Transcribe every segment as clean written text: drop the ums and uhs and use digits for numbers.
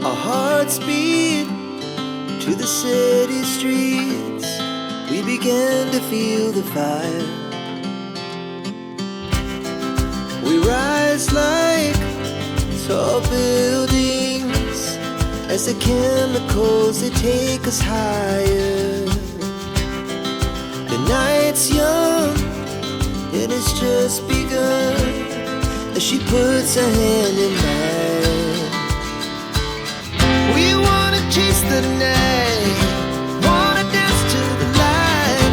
Our hearts beat to the city streets. We began to feel the fire. We rise like tall buildings as the chemicals, they take us higher. The night's young, it has just begun as she puts her hand in mine. We wanna chase the night, wanna dance to the light,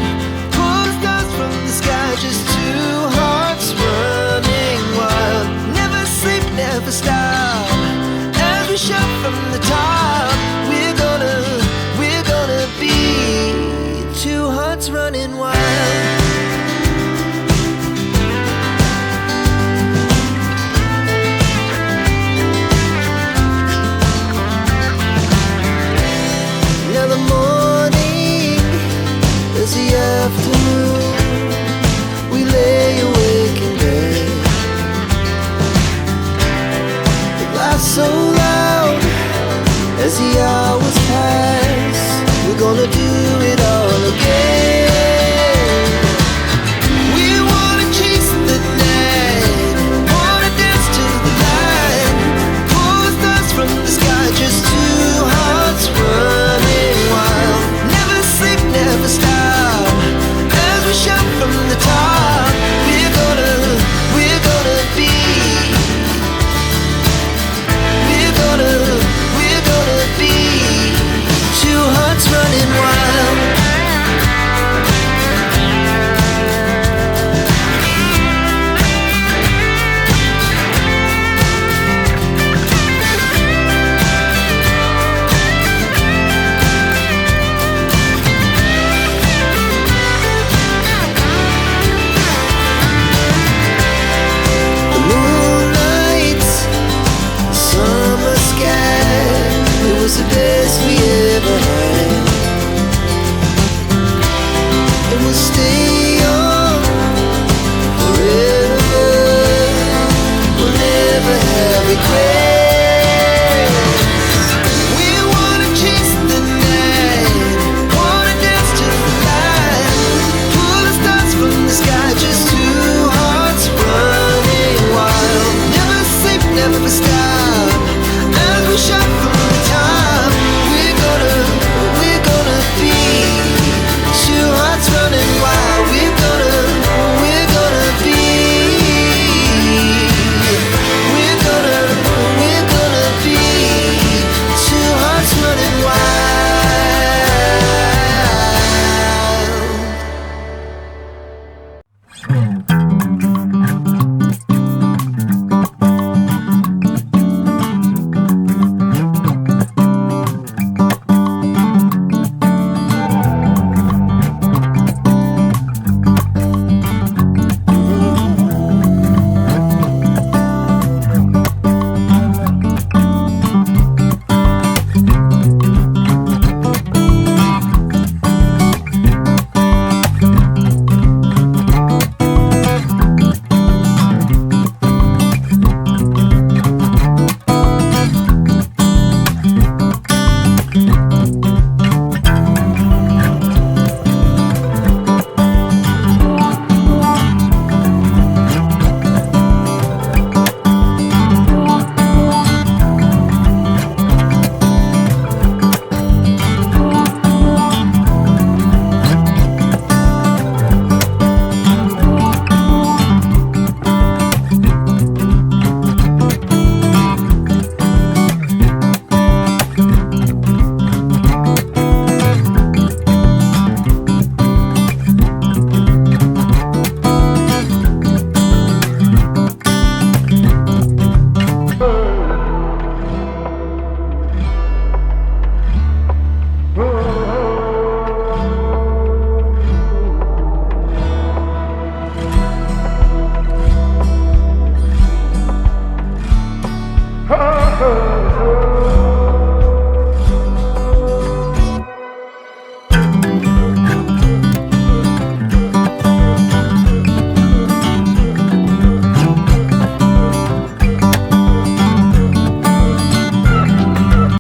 pull stars from the sky, just two hearts running wild. Never sleep, never stop, as we shout from the top. We're gonna be two hearts running wild. Afternoon, we lay awake in bed. It laughs so loud as the